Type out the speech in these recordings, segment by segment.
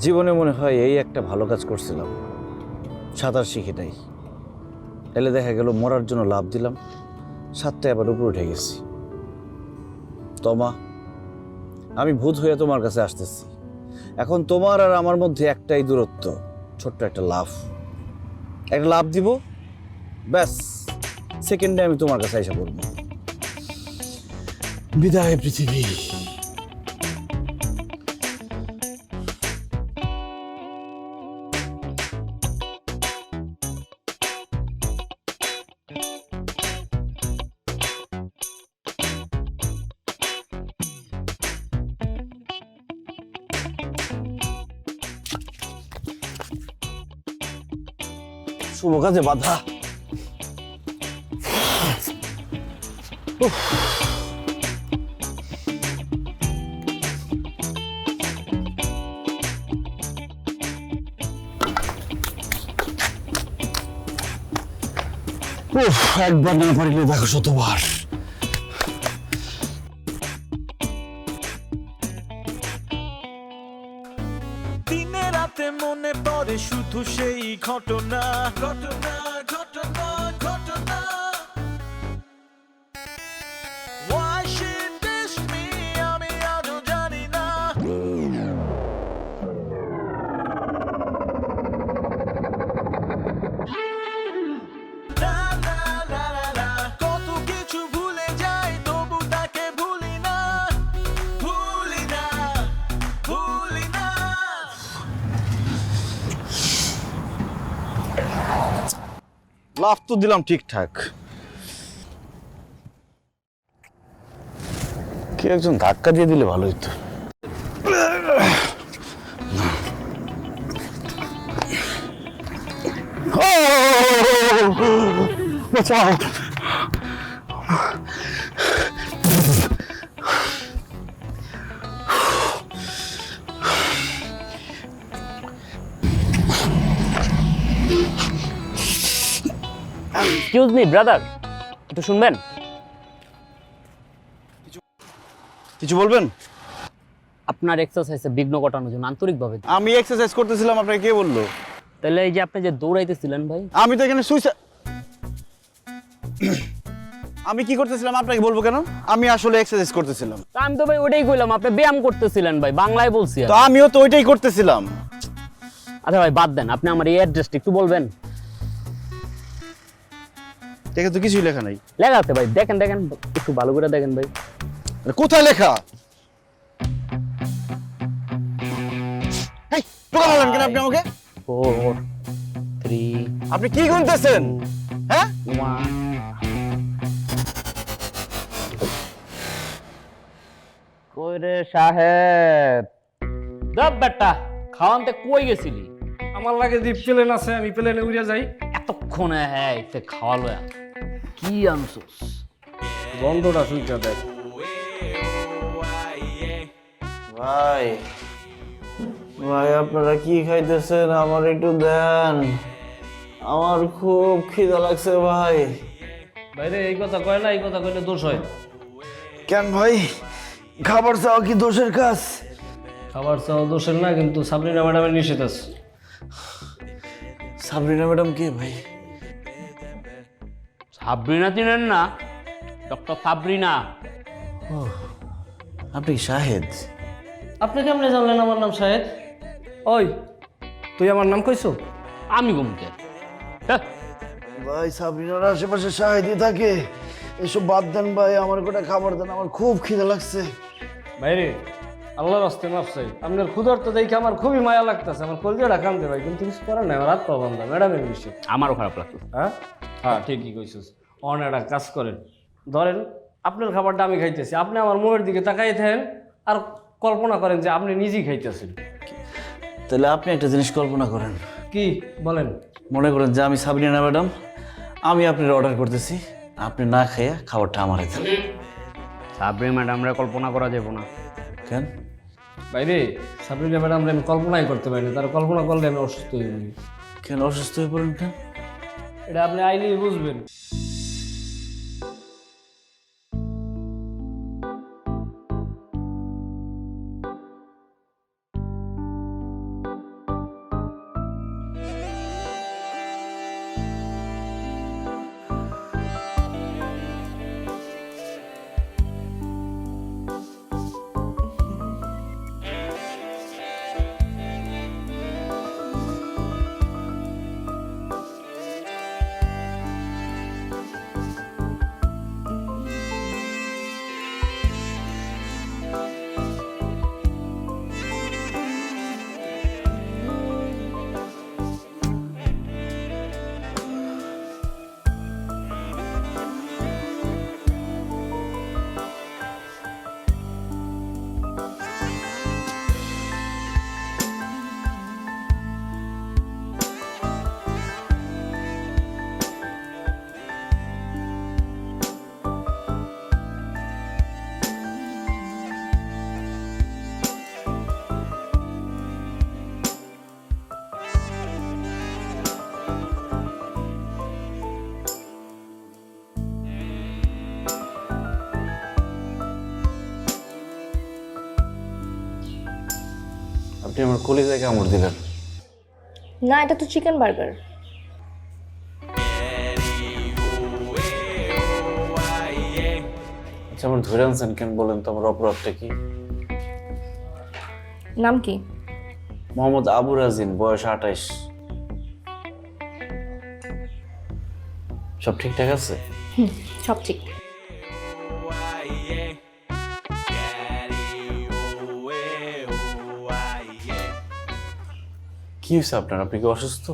জীবনে মনে হয় এই একটা ভালো কাজ করছিলাম, সাঁতার শিখে নাই। এলে দেখা গেল মরার জন্য লাভ দিলাম, সাতটায় আবার উপরে উঠে গেছি। তমা, আমি ভূত হয়ে তোমার কাছে আসতেছি। এখন তোমার আর আমার মধ্যে একটাই দূরত্ব, ছোট্ট একটা লাভ দিব, ব্যাস সেকেন্ডে আমি তোমার কাছে এসে পড়বো। বিদায় পৃথিবী। শুভ কাজে বাধা। একবার না পারিলে দেখো শতবার। দিনে রাতে মনে পড়ে শুধু সেই ঘটনা ঘটনা ঘটনা ঘটনা। Why she dissed me আমি আজও জানি না। না, না, না, না, না, কত কিছু ভুলে যাই তবু তাকে ভুলি না, ভুলি না, ভুলি না। লাভ তো দিলাম ঠিকঠাক, কে একজন ধাক্কা দিয়ে দিলে ভালো হতো। বাঁচাও। এক্সকিউজ মি ব্রাদার, একটু শুনবেন? কিছু বলবেন? আপনার এক্সারসাইজে বিঘ্ন ঘটানোর জন্য আন্তরিকভাবে। আমি এক্সারসাইজ করতেছিলাম, আপনাকে কে বললো? তাহলে এই যে আপনি যে দৌড়াইতেছিলেন ভাই। আমি তো এখানে আমি কি করতেছিলাম আপনাকে বলবো কেন? আমি আসলে এক্সারসাইজ করতেছিলাম। তা আমি তো ভাই ওইটাই কইলাম, আপনি ব্যায়াম করতেছিলেন ভাই, বাংলায় বলছি। তো আমিও তো ওইটাই করতেছিলাম। আচ্ছা ভাই বাদ দেন, আপনি আমার এই অ্যাড্রেসটা একটু বলবেন? দেখে তো কিছুই লেখা নাই। লেখা আছে ভাই, দেখেন দেখেন একটু ভালো করে দেখেন ভাই। কোথায় লেখা? এই টোকা মারলেন কেন আপনি আমাকে? 4 3 আপনি কি গুনতেছেন? হ্যাঁ 1। কই রে সাহেব? দব বেটা, খাওয়ানতে কই গেছিলি? আমার লাগে যে প্লেন আছে, আমি প্লেনে উড়ে যাই। এতক্ষণে হ্যাঁ এতে খাওয়ালো কি আনছোস? গন্ধটা শুনতে দেখ। ভাই, ভাই আপনারা কি খাইতেছেন? আমার একটু দেন, আমার খুব খিদা লাগছে ভাই। বাইরে এই কথা কয় না, এই কথা কইলে দোষ হয়। কেন ভাই, খাবার চাওয়া কি দোষের কাজ? খাবার চাও দোষের না, কিন্তু সাবরিনা ম্যাডামের নিষেধ আছে। সাবরিনা ম্যাডাম কে ভাই? সাবরিনা চিনেন না? ডক্টর সাবরিনা। আপনি কি শাহেদ? আপনি কেমনে জানলেন আমার নাম শাহেদ? ওই তুই আমার নাম কইছো? আমি ঘুমকে ভাই সাবরিনার আশেপাশে শাহেদই থাকে, এসব বাদ দেন ভাই, আমার গোটা খাবার দেন, আমার খুব খিদে লাগছে। বাইরে আল্লাহর রাস্তে মাফ চাই, আপনার ক্ষুধার্ত দেখে আমার খুবই মায়া লাগতেছে, আমার কলজাটা কান্দে ভাই, কিন্তু কিছু করার নাই, আমার হাত পা বান্ধা ম্যাডামের বিষয়। আমারও খারাপ লাগতো। হ্যাঁ হ্যাঁ ঠিকই কইছিস। অন একটা কাজ করেন, ধরেন আপনার খাবারটা আমি খাইতেছি, আপনি আমার মুখের দিকে তাকাই থাকেন আর কল্পনা করেন যে আপনি নিজেই খাইতেছেন। তাহলে আপনি একটা জিনিস কল্পনা করেন। কি বলেন? মনে করেন যে আমি সাবরিনা ম্যাডাম, আমি আপনার অর্ডার করতেছি, আপনি না খাইয়া খাবারটা আমার দেন। সাবরিনা ম্যাডামরা কল্পনা করা যাবে না। কেন? বাইরে সাবরিনা ম্যাডাম আমি কল্পনাই করতে পারিনি, তার কল্পনা করলে আমি অসুস্থ হয়ে যাই। কেন অসুস্থ হয়ে পড়েন কেন? এটা আপনি আইলেই বুঝবেন। আপনি আমার কলিজায় কামড় দিলেন। না, এটা তো চিকেন বার্গার। আচ্ছা, আমার ধরে আনছেন কেন বলেন তো? আমার অপরাধটা কি? নাম কি? মোহাম্মদ আবু রাজিন, বয়স 28। সব ঠিকঠাক আছে? সব ঠিক। কি হয়েছে আপনার? আপনি কি অসুস্থ?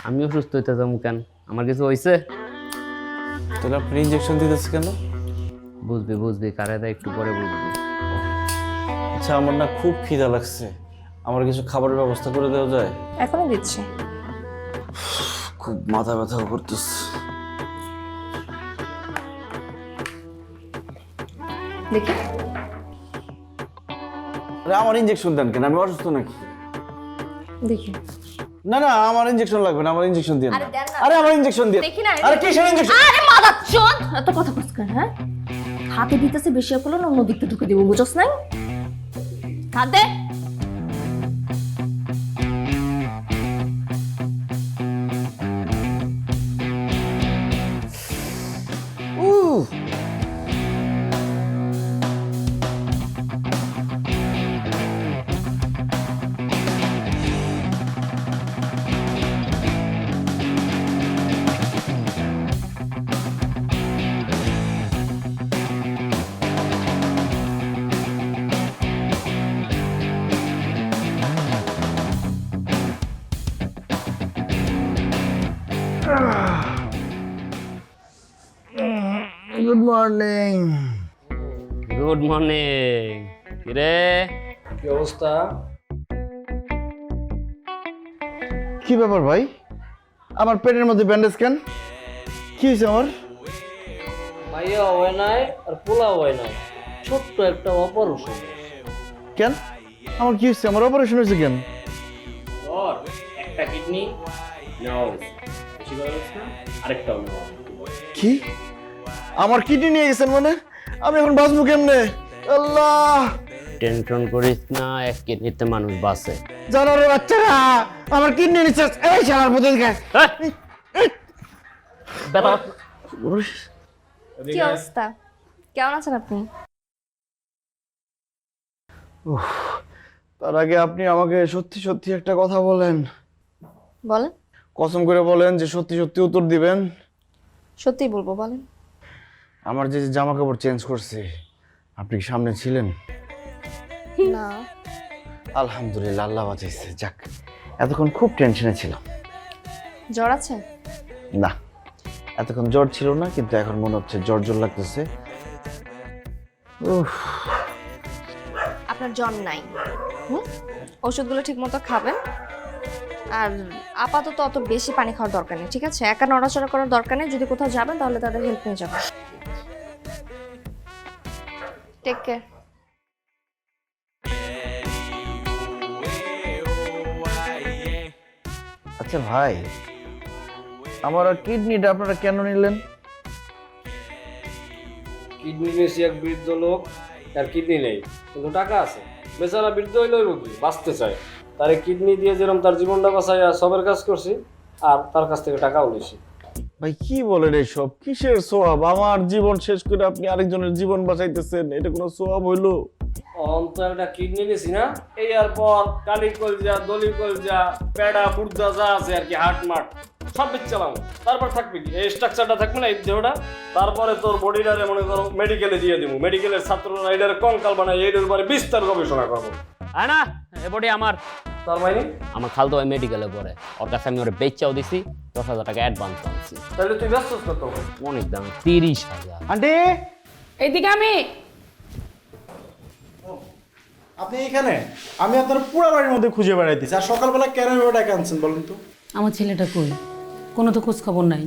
আমি অসুস্থ হইতে যাবো কেন? আমার কিছু হয়েছে? তাহলে আপনি ইঞ্জেকশন দিতেছে কেন? বুঝবি বুঝবি, কারে একটু পরে বুঝবি। আচ্ছা, আমার না খুব খিদা লাগছে, আমার কিছু খাবারের ব্যবস্থা করে দেওয়া যায়? এখনই দিচ্ছি। খুব মাথা ব্যথা করতেছে। দেখি। আরে আমার ইঞ্জেকশন দেন কেন? আমি অসুস্থ নাকি? দেখি। না না, আমার ইঞ্জেকশন লাগবে না, আমার ইঞ্জেকশন দিন। আরে দেন না। আরে আমার ইঞ্জেকশন দিন। দেখি না। আরে কিসের ইঞ্জেকশন? আরে মাদারচোদ, এত কথা কস কেন? হ্যাঁ, হাতে দিতেছে বেশি হলো না, অন্য দিকটা ঢুকে দিব, বুঝছস নাই? হাত দে। Good morning. Good morning. কিরে, কি অবস্থা? কি ব্যাপার ভাই? আমার পেটের মধ্যে ব্যান্ডেজ কেন? কি হয়েছে আমার? মাইয়া হয় নাই আর পোলা হয় নাই, ছোট্ট একটা অপারেশন। কেন আমার কি হয়েছে? আমার অপারেশন হয়েছে কেন? ওর একটা কিডনি নেওয়া হয়েছে, বেশি করে হয়েছে না, আরেকটাও নেওয়া হবে। কি? আমার কিডনি নিয়ে গেছেন মানে? আমি এখন বাঁচবো কেমনে? আল্লাহ! টেনশন করিস না, এক কিডনিতে মানুষ বাঁচে। জানোরে বাচ্চারা, আমার কিডনি নিচ্ছে। এই শালার মধ্যে কি অবস্থা? কেমন আছেন আপনি? তার আগে আপনি আমাকে সত্যি সত্যি একটা কথা বলেন। বলেন। কসম করে বলেন যে সত্যি সত্যি উত্তর দিবেন। সত্যিই বলবো, বলেন। আমার যে জামা কাপড় চেঞ্জ করছে, আপনি কি সামনে ছিলেন? না। আলহামদুলিল্লাহ, আল্লাহ বাঁচাইছে। যাক, এতক্ষণ খুব টেনশনে ছিলাম। জ্বর আছে? না, এতক্ষণ জ্বর ছিল না, কিন্তু এখন মনে হচ্ছে জ্বর জ্বর লাগতেছে। উফ, আপনার জ্বর নাই। ওষুধগুলো ঠিক মতো খাবেন, আর আপাতত অত বেশি পানি খাওয়ার দরকার নেই, ঠিক আছে? একা নড়াচড়া করার দরকার নেই। যদি কোথাও যাবেন তাহলে তাদের হেল্প নিয়ে যাবেন। Take care. আচ্ছা ভাই, আমার কিডনিটা আপনারা কেন নিলেন? কিডনি নিয়েছি এক বৃদ্ধ লোক, তার কিডনি নেই কিন্তু টাকা আছে। বেচারা বৃদ্ধ হইলে কি বাঁচতে চায়, তার কিডনি দিয়ে যেরকম তার জীবনটা বাঁচাইয়া সবের কাজ করছি, আর তার কাছ থেকে টাকাও নিয়েছি। ভাই কি বলেন এসব? কিসের সোয়াব? আমার জীবন শেষ করে আপনি আরেকজনের জীবন বাঁচাইতেছেন, এটা কোনো সোয়াব হইলো? অন্ত একটা কিডনি নিয়েছি না, এই আর পর কালি কলজা, দলি কলজা, পেড়া বুর্দা যা আছে আর কি, হাট মাঠ সব বিচ্ছালাম। তারপর থাকবে কি এই স্ট্রাকচারটা থাকবে না, এই দেহটা। তারপরে তোর বডিটারে মনে করো মেডিকেলে দিয়ে দিব, মেডিকেলের ছাত্ররা এটার কঙ্কাল বানায়, এইটার উপরে বিস্তার গবেষণা করবো। হ্যাঁ না, এবারে আমার তার মানে আমার খালতো ভাই মেডিকেলে পড়ে, ওর কাছে আমি ওর বেচাও দিছি, 10,000 টাকা অ্যাডভান্স আনছি। তাহলে তুই ব্যস্ত কত? অনেক দাম, 30,000। আন্টি, এইদিকে আমি। আপনি এখানে? আমি আপনার পুরো বাড়ির মধ্যে খুঁজে বেড়াইতেছি, আর সকালবেলা কেন এভাবে ডাকে আনছেন বলেন তো? আমার ছেলেটা কই? কোনো তো খোঁজ খবর নাই,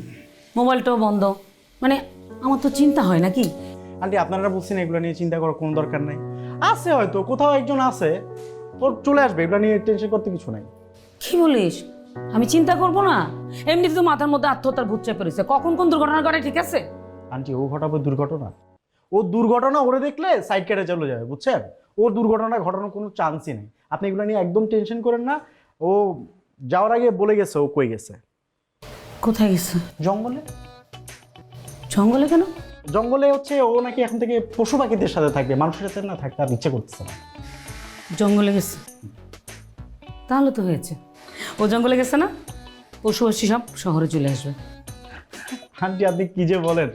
মোবাইলটাও বন্ধ। মানে আমার তো চিন্তা হয় নাকি? আন্টি, আপনারা বলছেন এগুলো নিয়ে চিন্তা করার কোনো দরকার নাই। আছে হয়তো কোথাও একজন আছে, তোর চলে আসবে, এগুলো নিয়ে টেনশন করতে কিছু নাই। কি বলিস? আমি চিন্তা করব না? এমনিতে তো মাথার মধ্যে আত্মহত্যার ভূত চেপে রয়েছে, কখন কোন দুর্ঘটনা ঘটে, ঠিক আছে? আন্টি, ও ঘটাবে দুর্ঘটনা? ও দুর্ঘটনা ওরে দেখলে সাইড কেটে চলে যাবে, বুঝছেন? ও দুর্ঘটনা ঘটানোর কোনো চান্সই নেই। আপনি এগুলো নিয়ে একদম টেনশন করেন না। ও যাওয়ার আগে বলে গেছে ও কই গেছে। কোথায় গেছে? জঙ্গলে। জঙ্গলে কেন? জঙ্গলে হচ্ছে ও নাকি এখন থেকে পশু পাখিদের সাথে থাকবে, মানুষের সাথে না থাকতে আর ইচ্ছে করতেছে না। জঙ্গলে গেছে, তাহলে তো হয়েছে। ও জঙ্গলে গেছে না, পশু পশু সব শহরে চলে আসবে। আন্টি আপনি কি যে বলেন,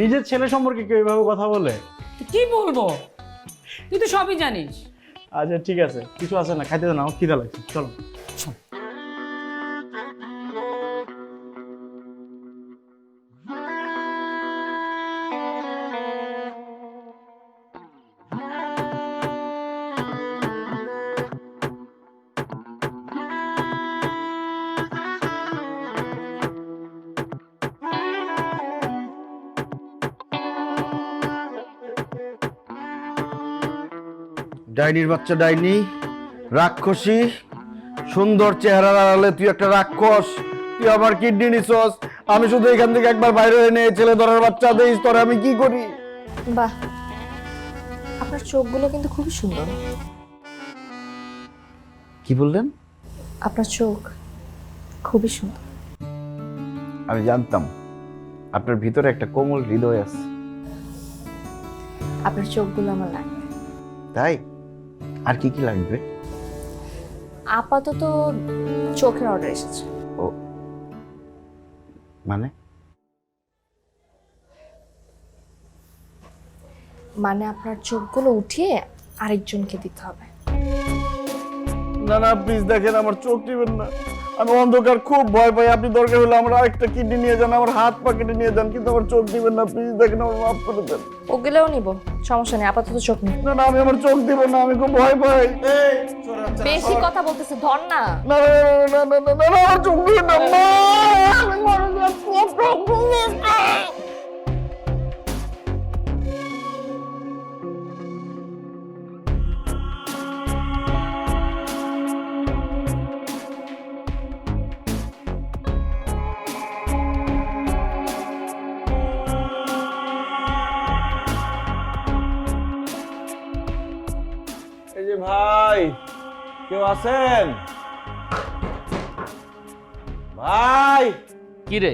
নিজের ছেলে সম্পর্কে কেউ এইভাবে কথা বলে? তুই কি বলবো, তুই তো সবই জানিস। আচ্ছা ঠিক আছে, কিছু আছে না, খাইতে দেন, আমার খিদা লাগছে, চলো। ডাইনির বাচ্চা ডাইনি, রাক্ষসী, সুন্দর চেহারার আড়ালে তুই একটা রাক্ষস। তুই আমার কিডনি নিছস, আমি শুধু এখান থেকে একবার বাইরে এনে ছেলে ধরার বাচ্চা দেইস, তোরে আমি কি করি? বাহ, আপনার চোখগুলো কিন্তু খুবই সুন্দর। কি বললেন? আপনার চোখ খুবই সুন্দর। আমি জানতাম আপনার ভিতরে একটা কোমল হৃদয় আছে। আপনার চোখগুলো আমার লাগবে। তাই আর কি কি লাগবে? আপাতত চোখের অর্ডার এসেছে। ও মানে? মানে আপনার চোখগুলো উঠিয়ে আরেকজনকে দিতে হবে। না না প্লিজ দেখেন, আমার চোখ দিবেন না। আমি অন্ধকার খুব ভয় পাই। আপনি দরকার হলে আমার আরেকটা কিডনি নিয়ে যান, আমার হাত পা কেটে নিয়ে যান, কিন্তু আমার চোখ দিবেন না প্লিজ। দেখেন, আমার মাফ করে দেন। ওগুলোও নিব, সমস্যা নেই, আপাতত চোখ নিব। না না আমি আমার চোখ দিব না, আমি খুব ভয় পাই। বেশি কথা বলতেছে, ধর না। না না না না না না না, আমার চোখ দিবেন না মা, আমি মরে যাচ্ছি, চোখ দিবেন না। এই যে ভাই, কেউ আছেন? ভাই। কি রে,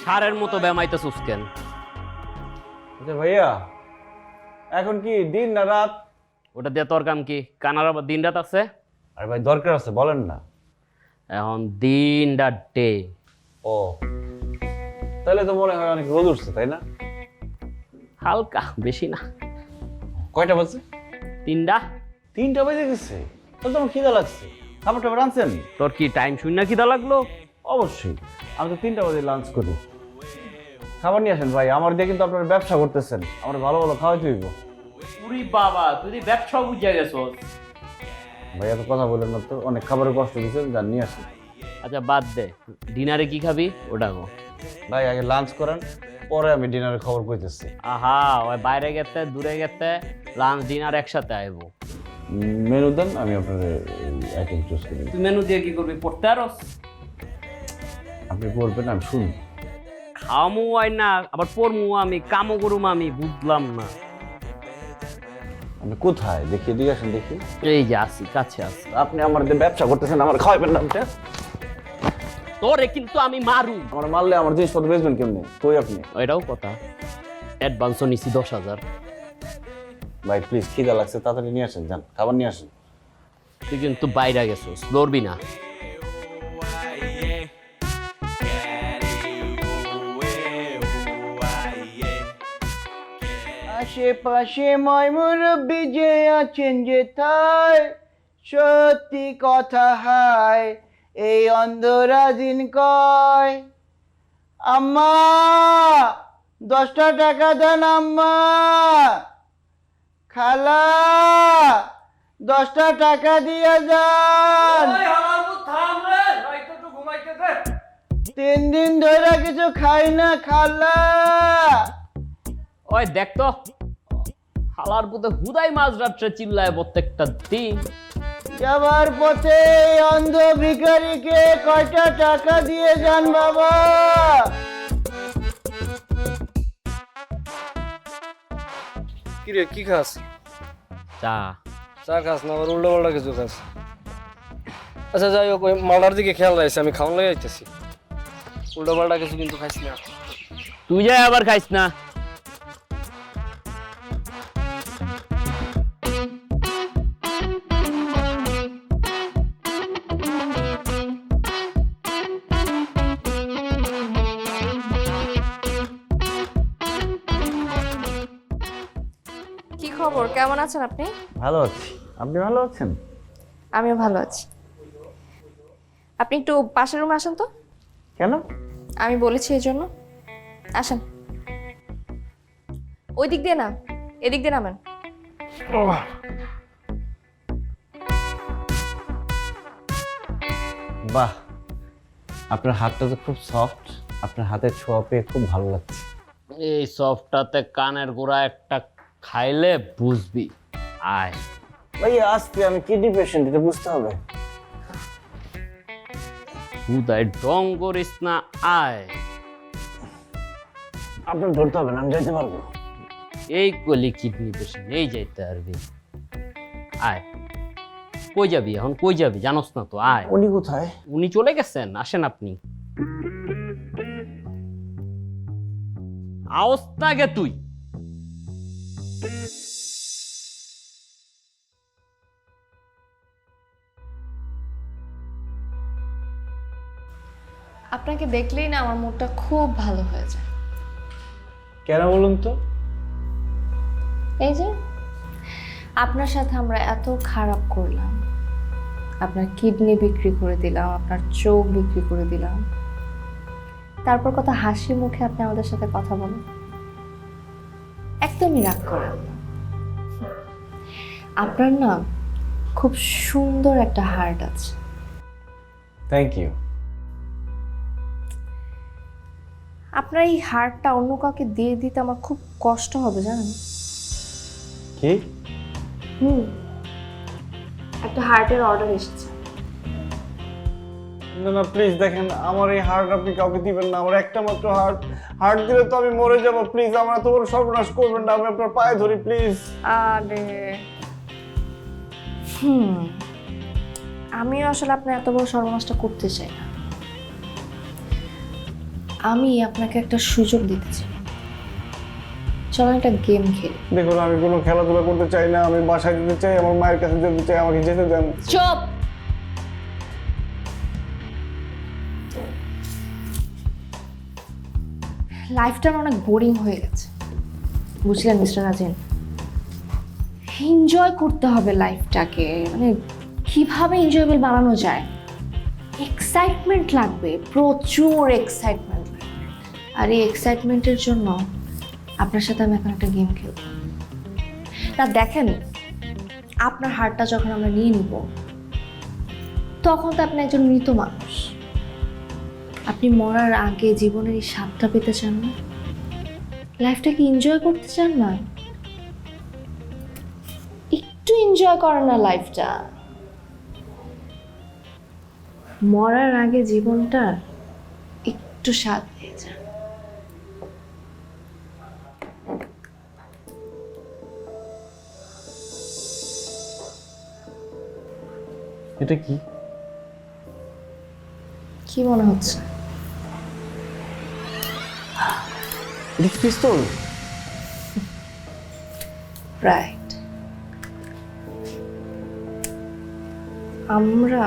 সারের মতো ব্যায়ামাইতেছিস কেন? আচ্ছা ভাইয়া, এখন কি দিন না রাত? ওটা দিয়ে তোর কাম কি? কানার আবার দিন রাত আছে? আরে ভাই দরকার আছে, বলেন না। এখন দিন রাত ডে। ও তাহলে তো মনে হয় অনেক রোদ উঠছে, তাই না? হালকা, বেশি না। কয়টা বাজে? 3টা। 3টা বাজে গেছে, তাহলে তো আমার খিদা লাগছে। খাবার টাবার আনছেন? তোর কি টাইম শূন্য খিদা লাগলো? অবশ্যই, আমি তো 3টা বাজে লাঞ্চ করি। খাবার নিয়ে আসেন ভাই, আমার দিয়ে কিন্তু আপনারা ব্যবসা করতেছেন, আমার ভালো ভালো খাওয়াইতে হইব। পুরি বাবা, তুই ব্যবসা বুঝে গেছস। ভাই এত কথা বলেন না তো, অনেক খাবারের কষ্ট দিচ্ছেন, যান নিয়ে আসেন। আচ্ছা বাদ দে, ডিনারে কি খাবি ওটা গো। ভাই আগে লাঞ্চ করেন, পরে আমি ডিনারের খবর কইতেছি। আহা, ওই বাইরে গেতে দূরে গেতে লাঞ্চ ডিনার একসাথে আইব। মেনু দেন, আমি আপনার আইটেম চুজ করি। তুই মেনু দিয়ে কি করবি, পড়তে আরস? আপনি বলবেন, আমি শুনি। খামু হয় না, আবার পড়মু আমি, কামও করুম আমি, বুঝলাম না। আপনি কোথায় দেখি, দিয়ে আসেন দেখি। এই যে আসি, কাছে আসি। আপনি আমার দিয়ে ব্যবসা করতেছেন, আমার খাওয়াবেন না আপনি? তোরে কিন্তু আমি মারু। আমার মারলে আমার জিনিসপত্র বেচবেন কেমনি? কই আপনি? এটাও কথা। অ্যাডভান্সও নিছি 10,000। ভাই প্লিজ, খিদা লাগছে, তাড়াতাড়ি নিয়ে আসেন, যান খাবার নিয়ে আসেন। তুই কিন্তু বাইরে গেছিস, লড়বি না। আশেপাশে ময়মুরব্বি যে আছেন যে তাই সত্যি কথা হায় এই অন্ধরা দিন কয় আম্মা 10টা টাকা দেন আম্মা, খালা 10টা টাকা দিয়ে যান, 3 দিন ধরে কিছু খাই না খালা। ওই দেখ তো, হালার পুতে হুদাই মাঝ রাত্রে চিল্লায় প্রত্যেকটা দিন। যাবার পথে অন্ধ ভিখারিকে কয়টা টাকা দিয়ে যান বাবা। কি রে, কি খাস? চা। চা খাস না আবার উল্টো পাল্টা কিছু খাস। আচ্ছা যাই হোক, ওই মালটার দিকে খেয়াল রাখছি, আমি খাওয়ান লেগে যাইতেছি। উল্টো পাল্টা কিছু কিন্তু খাইস না। তুই যাই আবার খাইস না। কি খবর, কেমন আছেন আপনি? ভালো আছি, আপনি ভালো আছেন? আমিও ভালো আছি। আপনি একটু পাশের রুমে আসেন তো। কেন? আমি বলেছি এই জন্য। আসেন। ওই দিক দিয়ে না, এদিক দিয়ে নামেন। বাহ, আপনার হাতটা তো খুব সফট, আপনার হাতের ছোঁয়া পেয়ে খুব ভালো লাগছে। এই সফটটাতে কানের গোড়া একটা খাইলে বুঝবি। আয় ভাই আজকে আমি কিডনি পেশেন্ট, এটা বুঝতে হবে। হুদায় ডং করিস না, আয়। আপনার ধরতে হবে না, আমি যাইতে পারবো। এই কলি কিডনি পেশেন্ট, এই যাইতে পারবি। আয়, কই যাবি এখন, কই যাবি জানোস না তো, আয়। উনি কোথায়? উনি চলে গেছেন, আসেন আপনি। আওস্তা গে তুই। আপনাকে দেখলেই না আমার মুডটা খুব ভালো হয়ে যায়। কেন বলুন তো? এই যে আপনার সাথে আমরা এত খারাপ করলাম, আপনার কিডনি বিক্রি করে দিলাম, আপনার চোখ বিক্রি করে দিলাম, তারপর কত হাসি মুখে আপনি আমাদের সাথে কথা বলেন, একদমই রাগ করেন না। আপনার না খুব সুন্দর একটা হার্ট আছে। Thank you. আপনার এই হার্টটা অন্য কাউকে দিয়ে দিতে আমার খুব কষ্ট হবে জানেন। কি? একটা হার্টের অর্ডার এসেছে। না না প্লিজ দেখেন, আমার এই হার্ট আপনি কাউকে দিবেন না। আমার একটা মাত্র হার্ট দিলে তো আমি মরে যাবো। প্লিজ আমার তো বড় সর্বনাশ করবেন না, আমি আপনার পায়ে ধরি প্লিজ। আরে আমিও আসলে আপনার এত বড় সর্বনাশটা করতে চাই না। আমি আপনাকে একটা সুযোগ দিতে চাই। চলেন একটা গেম খেলি। দেখুন আমি কোনো খেলাধুলা করতে চাই না, আমি বাসায় যেতে চাই, আমার মায়ের কাছে যেতে চাই, আমাকে যেতে দেন। চুপ। লাইফটা অনেক বোরিং হয়ে গেছে, বুঝলেন মিস্টার রাজেন? এনজয় করতে হবে লাইফটাকে, মানে কিভাবে এনজয়েবল বানানো যায়। এক্সাইটমেন্ট লাগবে, প্রচুর এক্সাইটমেন্ট লাগবে। আর এই এক্সাইটমেন্টের জন্য আপনার সাথে আমি এখন একটা গেম খেলব। না দেখেন, আপনার হার্টটা যখন আমরা নিয়ে নিব তখন তো আপনি একজন মৃত মানুষ। আপনি মরার আগে জীবনের এই স্বাদটা পেতে চান না? লাইফটাকে এনজয় করতে চান না? একটু এনজয় করেন না লাইফটা। মরার আগে জীবনটা একটু স্বাদ পেয়ে যান। এটা কি? কি মনে হচ্ছে? এটা পিস্তল? রাইট। আমরা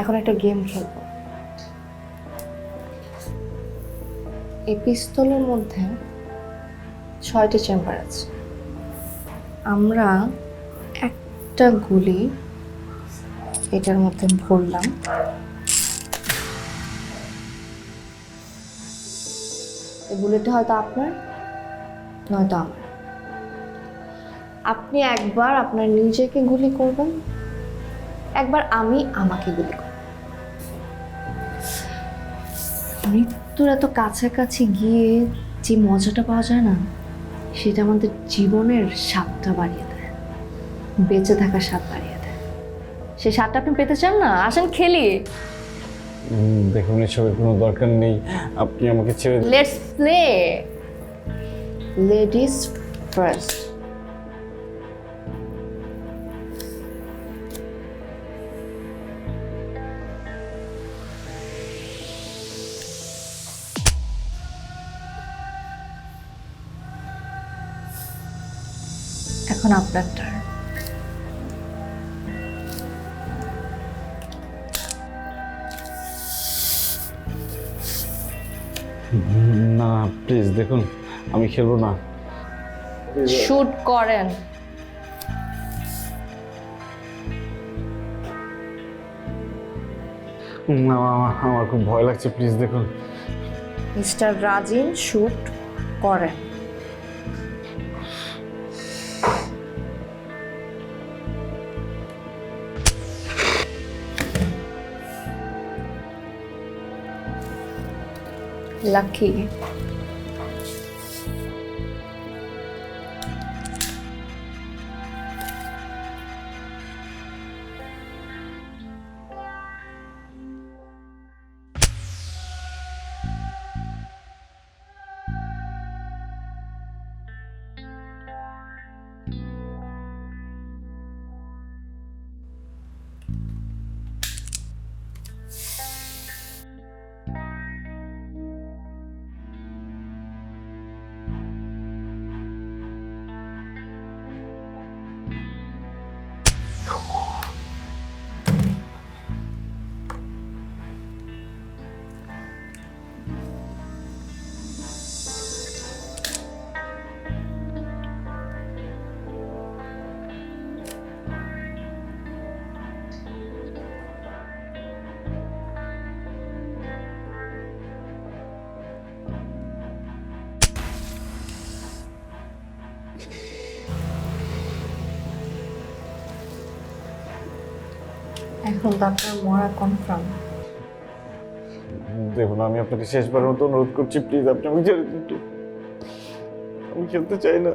এখন একটা গেম খেলব। এই পিস্তলের মধ্যে 6টি চেম্বার আছে। আমরা একটা গুলি এটার মধ্যে ভরলাম, এই বুলেটটা হয়তো আপনার নয়তো আমার। আপনি একবার আপনার নিজেকে গুলি করবেন, একবার আমি আমাকে গুলি করব। মৃত্যুর এত কাছাকাছি গিয়ে যে মজাটা পাওয়া যায় না, সেটা আমাদের জীবনের স্বাদটা বাড়িয়ে দেয়, বেঁচে থাকার স্বাদ বাড়িয়ে দেয়। সেই স্বাদটা আপনি পেতে চান না? আসেন খেলি। দেখুন এসবের কোনো দরকার নেই, আপনি আমাকে ছেড়ে দিন। Let's play. Ladies first. এখন আপনার টার্ন। না প্লিজ দেখুন, আমি খেলবো না। শুট করেন। না আমার খুব ভয় লাগছে, প্লিজ দেখুন। মিস্টার রাজিন, শুট করেন। লাকি। এখন তো আপনার মরা কনফার্ম। দেখুন আমি আপনাকে শেষবারের মতো অনুরোধ করছি, প্লিজ আপনি আমাকে ছেড়ে দিন, please। আমি খেলতে চাই না।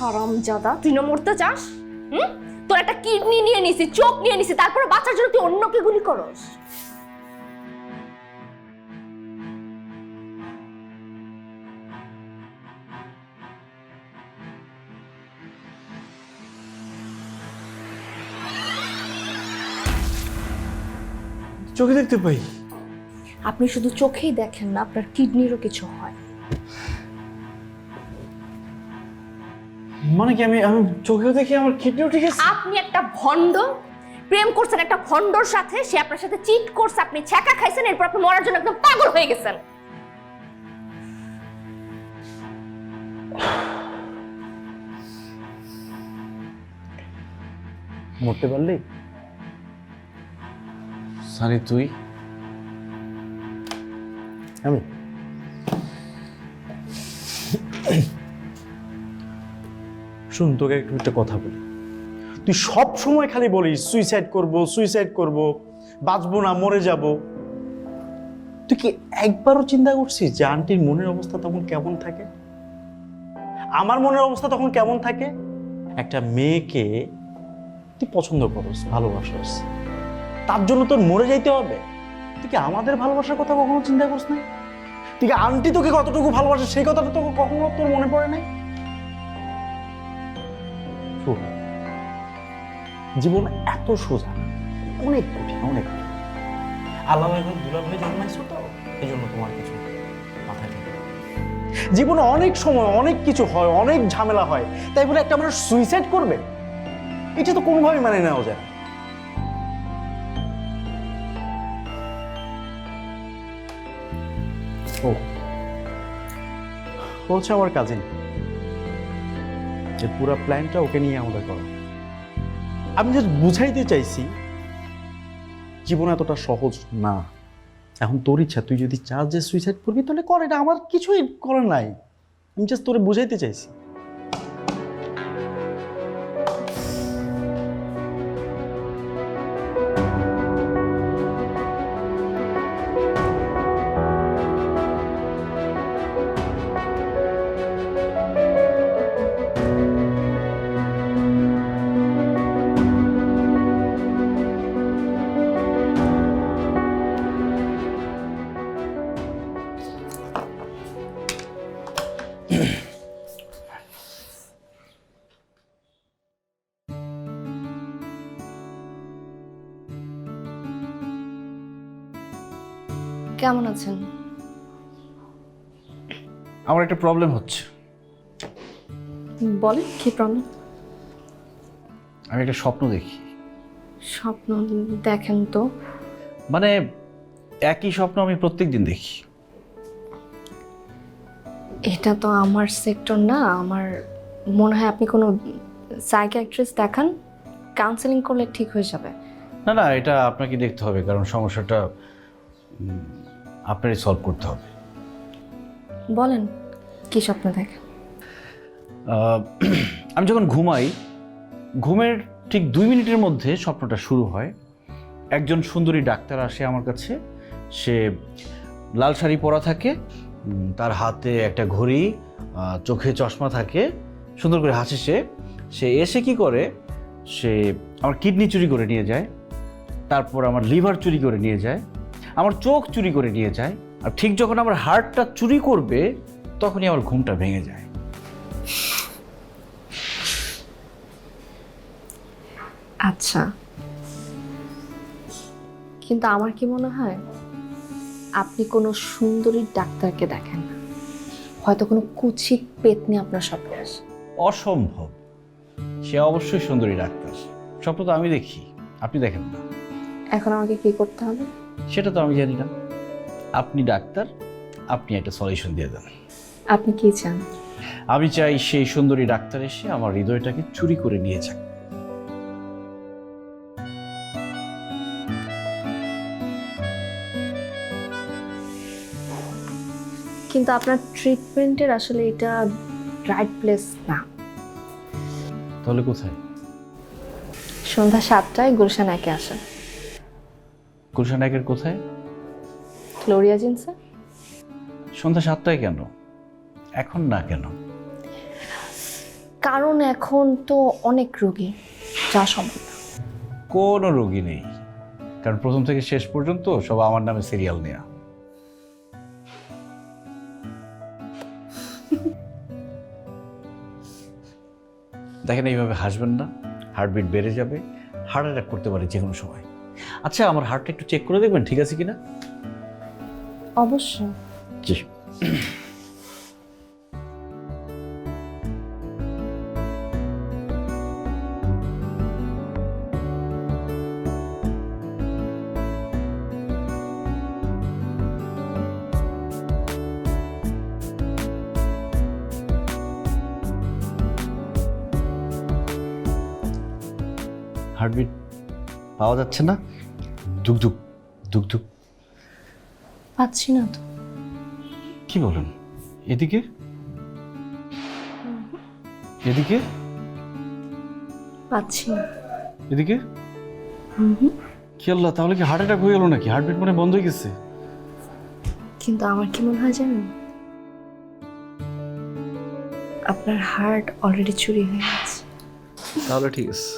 হারামজাদা, তুই না মরতে চাস? তোর একটা কিডনি নিয়ে নিছি, চোখ নিয়ে নিছি, তারপরে বাঁচার জন্য তুই অন্যকে গুলি করস। চোখে দেখতে পাই। আপনি শুধু চোখেই দেখেন না, আপনার কিডনিরও কিছু হয়। মানে কি আমি চোখেও দেখি আমার কিডনিও ঠিক আছে? আপনি একটা ভন্ড, প্রেম করছেন একটা ভন্ডর সাথে, সে আপনার সাথে চিট করছে, আপনি ছ্যাঁকা খাইছেন, এরপর আপনি মরার জন্য একদম পাগল হয়ে গেছেন। মরতে পারলি সানি তুই? আমি শুন, তোকে একটু একটা কথা বলি। তুই সব সময় খালি বলিস সুইসাইড করব, সুইসাইড করব, বাঁচবো না, মরে যাব। তুই কি একবারও চিন্তা করছিস যে আন্টির মনের অবস্থা তখন কেমন থাকে, আমার মনের অবস্থা তখন কেমন থাকে? একটা মেয়েকে তুই পছন্দ করস, ভালোবাসস, তার জন্য তোর মরে যাইতে হবে? তুই কি আমাদের ভালোবাসার কথা কখনো চিন্তা করছ না? তুই কি আন্টি তোকে কতটুকু ভালোবাসে সেই কথাটা তোকে কখনো তোর মনে পড়ে নাই? শোন, জীবন এত সোজা না, অনেক কঠিন, অনেক কঠিন। আল্লাহ দুলাভাই জন্মাইছো তো, এই জন্য তোমার কিছু মাথায় নেই। জীবনে অনেক সময় অনেক কিছু হয়, অনেক ঝামেলা হয়, তাই বলে একটা মানুষ সুইসাইড করবে? এটা তো কোনোভাবেই মানে নেওয়া যায় না। ও হচ্ছে আমার কাজিন, যে পুরো প্ল্যানটা ওকে নিয়ে আমাদের করা। আমি জাস্ট বুঝাইতে চাইছি জীবন এতটা সহজ না। এখন তোর ইচ্ছা, তুই যদি চাস যে সুইসাইড করবি তাহলে কর, এটা আমার কিছুই করার নাই। আমি জাস্ট তোরে বুঝাইতে চাইছি। কেমন আছেন? আমার একটা প্রবলেম হচ্ছে। বলেন কি প্রবলেম? আমি একটা স্বপ্ন দেখি। স্বপ্ন দেখেন তো? মানে একই স্বপ্ন আমি প্রত্যেক দিন দেখি। এটা তো আমার সেক্টর না। আমার মনে হয় আপনি কোনো সাইকিয়াট্রিস্ট দেখান, কাউন্সেলিং করলে ঠিক হয়ে যাবে। না না, এটা আপনাকে দেখতে হবে, কারণ সমস্যাটা আপনারই সলভ করতে হবে। বলেন কি স্বপ্ন দেখেন? আমি যখন ঘুমাই, ঘুমের ঠিক 2 মিনিটের মধ্যে স্বপ্নটা শুরু হয়। একজন সুন্দরী ডাক্তার আসে আমার কাছে। সে লাল শাড়ি পরা থাকে, তার হাতে একটা ঘড়ি, চোখে চশমা থাকে, সুন্দর করে হাসে সে এসে কি করে, সে আমার কিডনি চুরি করে নিয়ে যায়, তারপর আমার লিভার চুরি করে নিয়ে যায়, আমার চোখ চুরি করে নিয়ে যায়, আর ঠিক যখন আমার হার্টটা চুরি করবে তখনই আমার ঘুমটা ভেঙে যায়। আচ্ছা, কিন্তু আমার কি মনে হয় আপনি কোনো সুন্দরী ডাক্তারকে দেখেন না, হয়তো কোনো কুচিত পেতনি আপনার স্বপ্নে আসে। অসম্ভব, সে অবশ্যই সুন্দরী ডাক্তার। স্বপ্ন তো আমি দেখি, আপনি দেখেন না। এখন আমাকে কি করতে হবে? সেটা তো আমি জানি না। আপনি ডাক্তার, আপনি একটা সলিউশন দিয়ে দেন। আপনি কি চান? আমি চাই সেই সুন্দরী ডাক্তার এসে আমার হৃদয়টাকে চুরি করে নিয়ে যাক। কিন্তু আপনার ট্রিটমেন্টের আসলে এটা রাইট প্লেস না। তাহলে কোথায়? সন্ধ্যা 7টায় গুলশান একে আসেন। গুলশান একের কোথায়? ফ্লোরিয়া জিন্সে। সন্ধ্যা 7টায় কেন? এখন না কেন? কারণ এখন তো অনেক রোগী, যা সম্ভব না। কোনো রোগী নেই, কারণ প্রথম থেকে শেষ পর্যন্ত সব আমার নামে সিরিয়াল নেয়া। দেখেন, এইভাবে হাসবেন না, হার্টবিট বেড়ে যাবে, হার্ট অ্যাটাক করতে পারে যে কোনো সময়। আচ্ছা, আমার হার্টটা একটু চেক করে দেখবেন ঠিক আছে কিনা? অবশ্যই। জি। হার্টবিট পাওয়া যাচ্ছে না। ধুক ধুক ধুক ধুক। পাচ্ছি না তো। কি বলেন? এদিকে এদিকে পাচ্ছি না। এদিকে কি আল্লাহ, তাহলে কি হার্ট অ্যাটাক হয়ে গেল নাকি? হার্টবিট মানে বন্ধ হয়ে গেছে। কিন্তু আমার কি মনে হয় জানেন, আপনার হার্ট অলরেডি চুরি হয়ে গেছে। তাহলে ঠিক আছে।